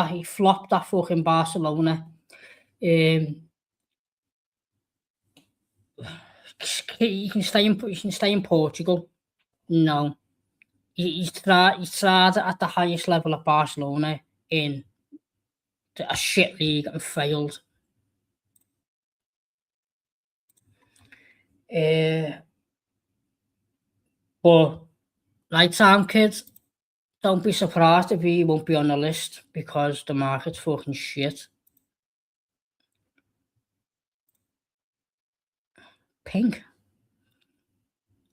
he flopped that fucking Barcelona. He can stay in Portugal. No. He's tried at the highest level of Barcelona in a shit league and failed. But night time, kids, don't be surprised if he won't be on the list, because the market's fucking shit. Pink.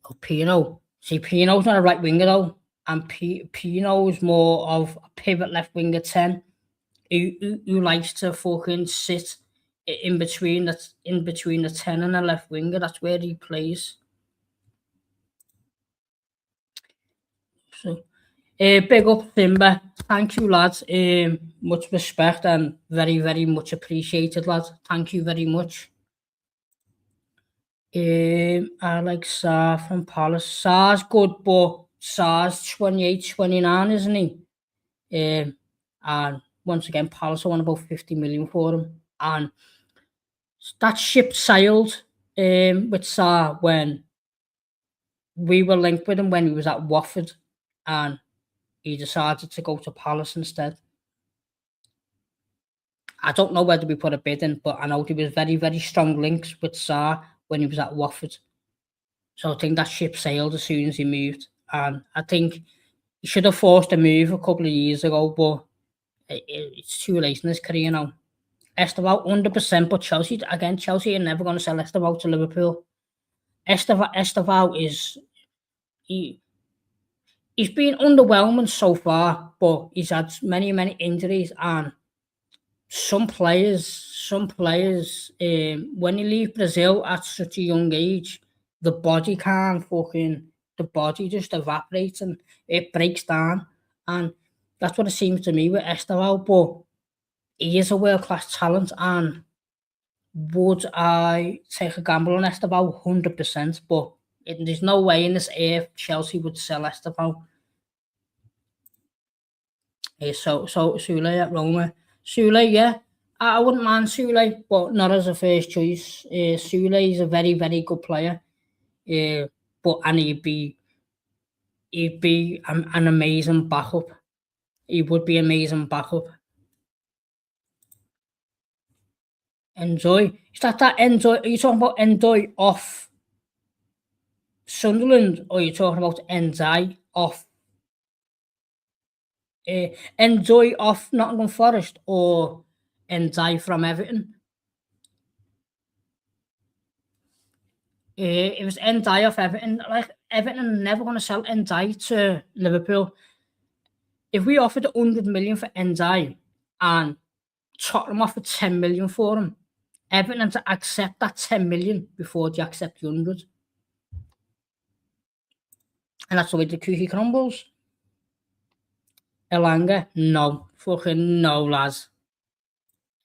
Oh, Pino. See, Pino's not a right winger though, and Pino's more of a pivot left winger 10 who likes to fucking sit in between the 10 and the left winger. That's where he plays. So, big up Timber. Thank you, lads. Much respect and very, very much appreciated, lads. Thank you very much. I like Saar from Palace. Saar's good, but Saar's 28, 29, isn't he? And once again, Palace won about 50 million for him. And that ship sailed with Saar when we were linked with him when he was at Watford, and he decided to go to Palace instead. I don't know whether we put a bid in, but I know there was very, very strong links with Saar when he was at Watford. So I think that ship sailed as soon as he moved. And I think he should have forced a move a couple of years ago, but it's too late in his career now. Esteval, 100%, but Chelsea are never going to sell Esteval to Liverpool. Esteval he's been underwhelming so far, but he's had many, many injuries, and some players, when you leave Brazil at such a young age, the body just evaporates and it breaks down. And that's what it seems to me with Esteval, but he is a world-class talent, and would I take a gamble on Esteval? 100%, but there's no way in this earth Chelsea would sell Esteval. So Sule at Roma. Sule, yeah, I wouldn't mind Sule, but not as a first choice. Sule is a very, very good player, and he'd be an amazing backup. He would be amazing backup. Enjoy. Is that Enjoy? Are you talking about Enjoy off Sunderland, or are you talking about Enzai off Enjoy off Nottingham Forest or Enjoy from Everton? It was Enjoy off Everton. Like Everton are never going to sell Enjoy to Liverpool. If we offered 100 million for Enjoy and Tottenham offered 10 million for him, Everton had to accept that 10 million before they accept the 100. And that's the way the cookie crumbles. Elanga, no. Fucking no, lads.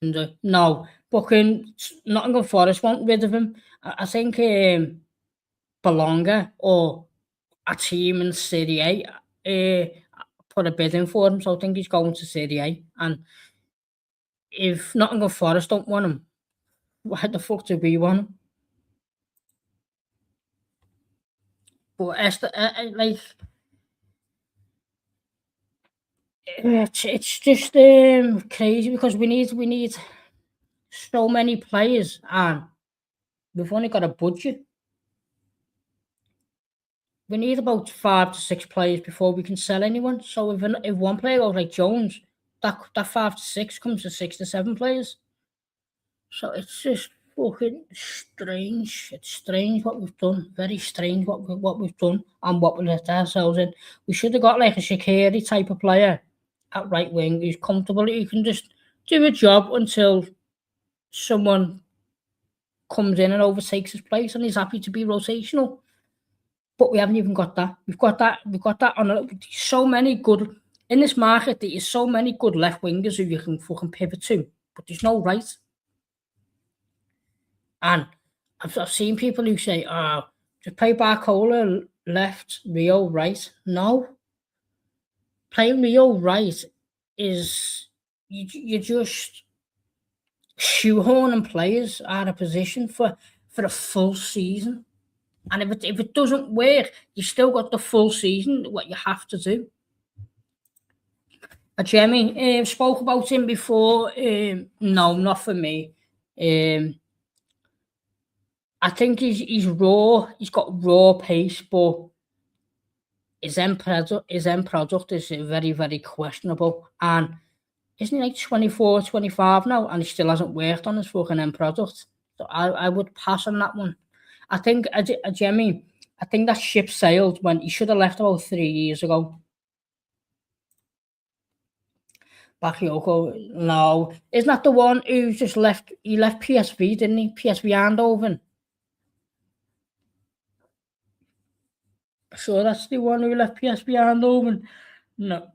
No. Fucking Nottingham Forest want rid of him. I think Bologna or a team in Serie A put a bid in for him, so I think he's going to Serie A. And if Nottingham Forest don't want him, why the fuck do we want him? But like, it's just crazy because we need so many players and we've only got a budget. We need about 5 to 6 players before we can sell anyone. So if one player goes like Jones, that 5 to 6 comes to 6 to 7 players. So it's just fucking strange. It's strange what we've done. Very strange what we've done and what we let ourselves in. We should have got like a Shaqiri type of player at right wing who's comfortable. He can just do a job until someone comes in and overtakes his place and he's happy to be rotational. But we haven't even got that. We've got that on so many good in this market. There is so many good left wingers who you can fucking pivot to, but there's no right. And I've seen people who say, "Oh, just play Barcola left, Rio right." No, playing Rio right is you just shoehorning players out of position for a full season. And if it doesn't work, you still got the full season, what you have to do. Jemmy, spoke about him before. No, not for me. I think he's raw. He's got raw pace, but his end product is very, very questionable. And isn't he like 24, 25 now? And he still hasn't worked on his fucking end product. So I would pass on that one. I think, Jemmy, I think that ship sailed when he should have left about 3 years ago. Bakayoko, no. Isn't that the one who just left? He left PSV, didn't he? PSV Eindhoven. Sure, that's the one who left PSV Eindhoven. No.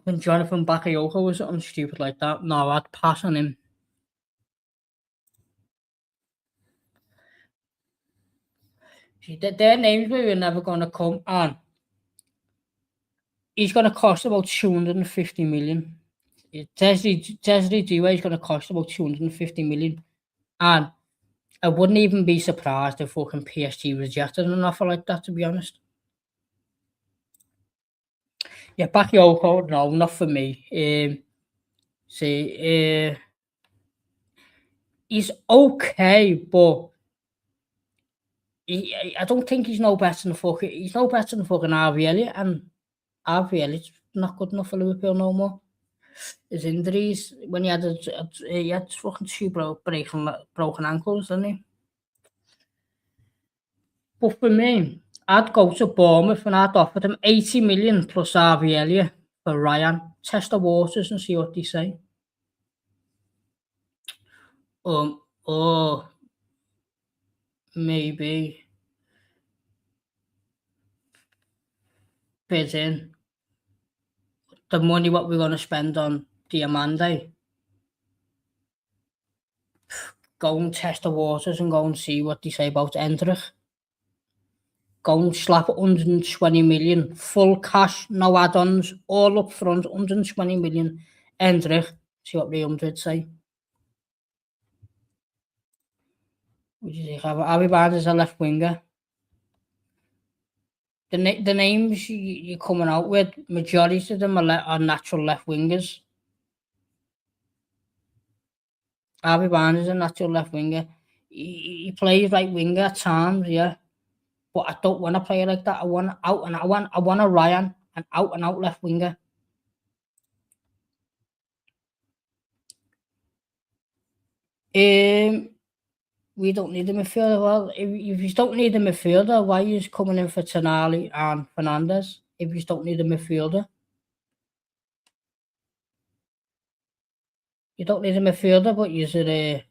When Jonathan Bakayoko was something stupid like that, no, I'd pass on him. See, their names were never going to come on. He's going to cost about 250 million. Desiree Doué is going to cost about 250 million. And I wouldn't even be surprised if fucking PSG rejected an offer like that, to be honest. Yeah, Bakayoko, no, not for me. He's okay, but I don't think he's no better than he's no better than fucking Harvey Elliott, and Harvey Elliott's not good enough for Liverpool no more. His injuries, when he had fucking 2 broken ankles, didn't he? But for me, I'd go to Bournemouth and I'd offer them 80 million plus Harvey Elliott for Ryan. Test the waters and see what they say. Or maybe bid in the money what we're going to spend on Diomande. Go and test the waters and go and see what they say about Endrich. Go and slap 120 million, full cash, no add-ons, all up front, 120 million. Endrich, see what Real Madrid say. What do you think? Harvey Barnes is a left winger. The names you're coming out with, majority of them are natural left wingers. Harvey Barnes is a natural left winger. He plays right winger at times, yeah. But I don't want to play like that. I want a Ryan, an out and out left winger. Um, we don't need a midfielder. Well, if you don't need a midfielder, why are you coming in for Tonali and Fernandez? If you don't need a midfielder, you don't need a midfielder, but you should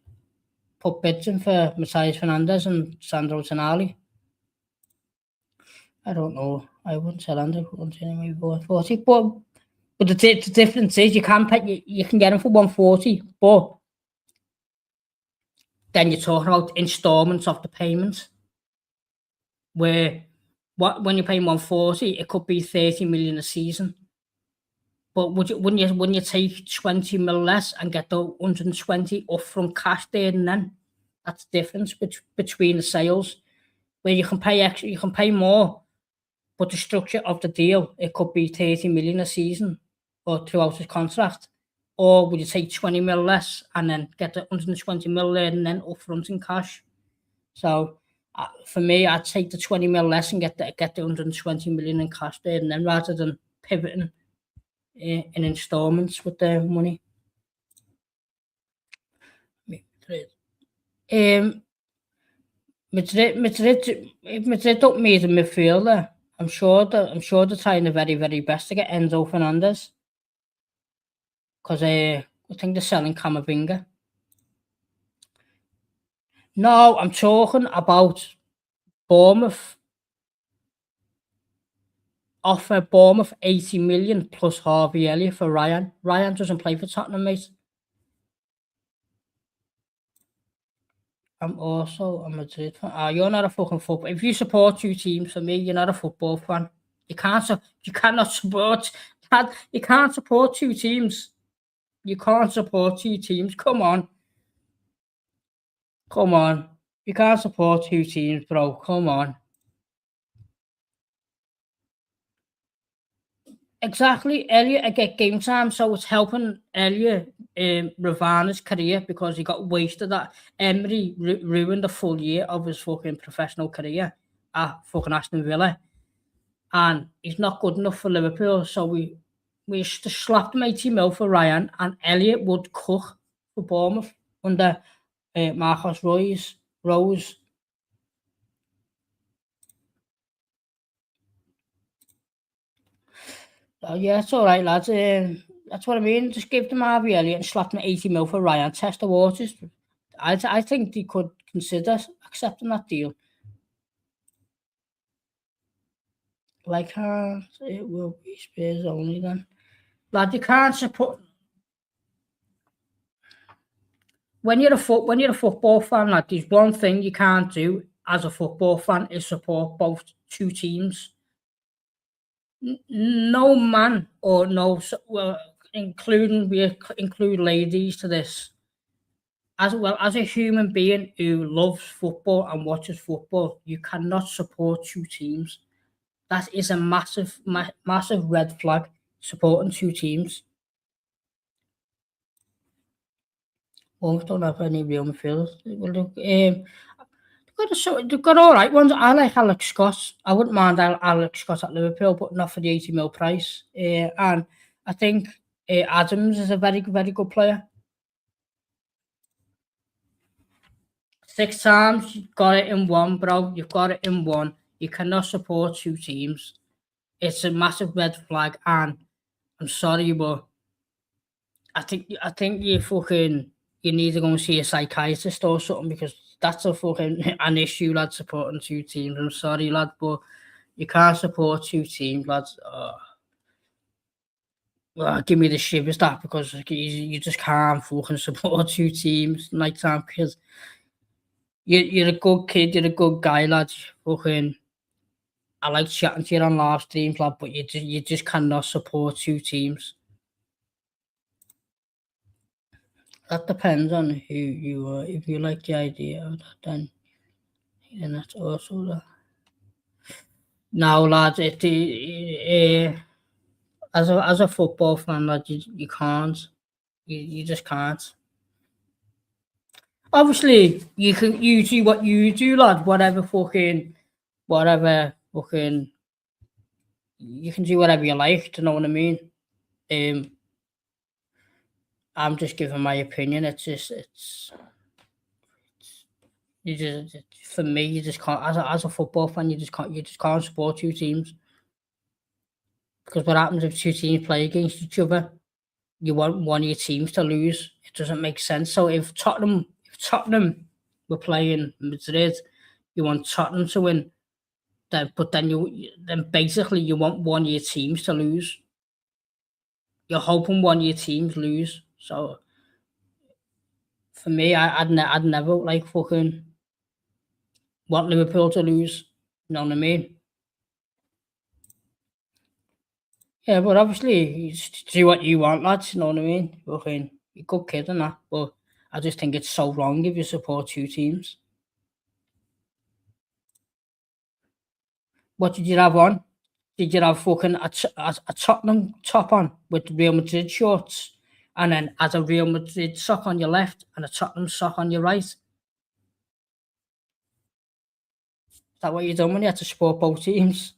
put bids in for Matthias Fernandez and Sandro Tonali. I don't know. I wouldn't sell Andrew anyway, 140. But the difference is you can pay, you can get him for 140, but then you're talking about installments of the payments, where when you're paying 140, it could be 30 million a season. But wouldn't you take 20 mil less and get the 120 upfront cash there and then? That's the difference between the sales, where you can pay extra, you can pay more, but the structure of the deal, it could be 30 million a season or throughout his contract. Or would you take 20 mil less and then get the 120 mil there and then upfront in cash? So for me, I'd take the 20 mil less and get the 120 million in cash there and then, rather than pivoting in installments with the money. Um, if Madrid don't need a midfielder, I'm sure they're trying the very, very best to get Enzo Fernandez, because I think they're selling Camavinga. No, I'm talking about Bournemouth. Offer Bournemouth 80 million plus Harvey Elliott for Ryan. Ryan doesn't play for Tottenham, mate. I'm also a Madrid fan. You're not a fucking football. If you support two teams, for me, you're not a football fan. You cannot support that. You can't support two teams. You can't support two teams. Come on. Come on. You can't support two teams, bro. Come on. Exactly. Elliot, I get game time, so it's helping Elliot Ravana's career, because he got wasted. That Emery ruined a full year of his fucking professional career at fucking Aston Villa, and he's not good enough for Liverpool. So we just slapped him 80 mil for Ryan, and Elliot would cook for Bournemouth under Marcos Rose. Oh, yeah, it's all right, lads. That's what I mean. Just give them Harvey Elliott and slap them 80 mil for Ryan. Test the waters. I think they could consider accepting that deal. Like, it will be Spurs only then. Lad, you can't support. When you're a football fan, lad, there's one thing you can't do as a football fan is support both two teams. No man, or no, well, we include ladies to this, as well as a human being who loves football and watches football, you cannot support two teams. That is a massive red flag. Supporting two teams. Both don't have any real midfielders. Well, they've got all right ones. I like Alex Scott. I wouldn't mind Alex Scott at Liverpool, but not for the 80 mil price. And I think Adams is a very, very good player. 6 times, you've got it in one, bro. You've got it in one. You cannot support two teams. It's a massive red flag, and I'm sorry, but I think you need to go and see a psychiatrist or something, because that's a fucking an issue, lad, supporting two teams. I'm sorry, lad, but you can't support two teams, lads. Well, give me the shivers, that, because you just can't fucking support two teams night time, because you're a good kid, you're a good guy, lad. Fucking, I like chatting to you on live streams, lad, but you just cannot support two teams. That depends on who you are. If you like the idea of that, then that's also that. Now, lad, as a football fan, lad, you can't. You just can't. Obviously, you do what you do, lad. Whatever fucking, you can do whatever you like. Do you know what I mean? I'm just giving my opinion. It's You just, for me, you just can't. As a football fan, you just can't support two teams, because what happens if two teams play against each other? You want one of your teams to lose. It doesn't make sense. So if Tottenham were playing Madrid, you want Tottenham to win. Then basically you want one of your teams to lose. You're hoping one of your teams lose. So for me, I'd never like fucking want Liverpool to lose. You know what I mean? Yeah, but obviously you just do what you want, lads. You know what I mean? Fucking, you're a good kid and that, but I just think it's so wrong if you support two teams. What did you have on? Did you have fucking a Tottenham top on with the Real Madrid shorts, and then as a Real Madrid sock on your left and a Tottenham sock on your right? Is that what you done when you had to support both teams?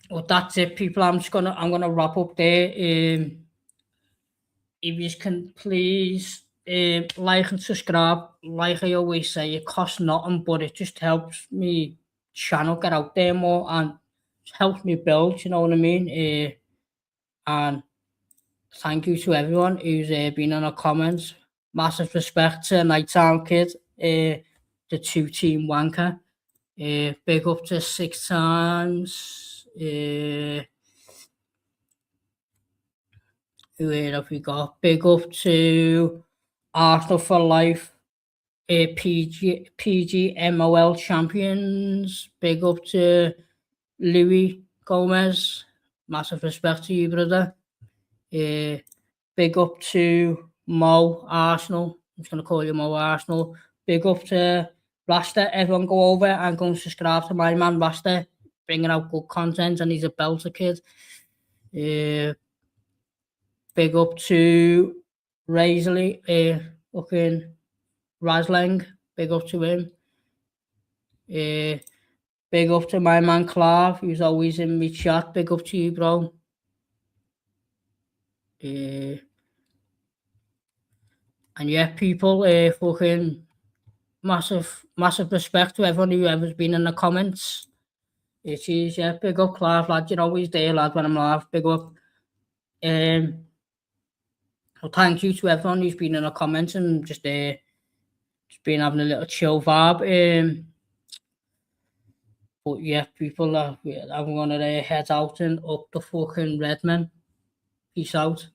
Well, that's it, people. I'm gonna wrap up there. If you can please like and subscribe. Like I always say, it costs nothing, but it just helps me channel get out there more and helps me build. You know what I mean? And thank you to everyone who's been in the comments. Massive respect to Nighttime Kid, the two-team wanker. Big up to Six Times. Who have we got? Big up to Arsenal for Life. PGMOL champions. Big up to Louis Gomez. Massive respect to you, brother. Big up to Mo Arsenal. I'm just going to call you Mo Arsenal. Big up to Rasta. Everyone go over and go and subscribe to my man Rasta. Bringing out good content, and he's a belter kid. Big up to Razley. Fucking Rasling. Big up to him. Big up to my man Clive, who's always in my chat. Big up to you, bro. And yeah, people, fucking massive respect to everyone who ever's been in the comments. It is, yeah, big up Clive, lad. You're always there, lad, when I'm live. Big up. Well, thank you to everyone who's been in the comments and just been having a little chill vibe. But yeah, people, I'm gonna head out and up the fucking Redman. Peace out.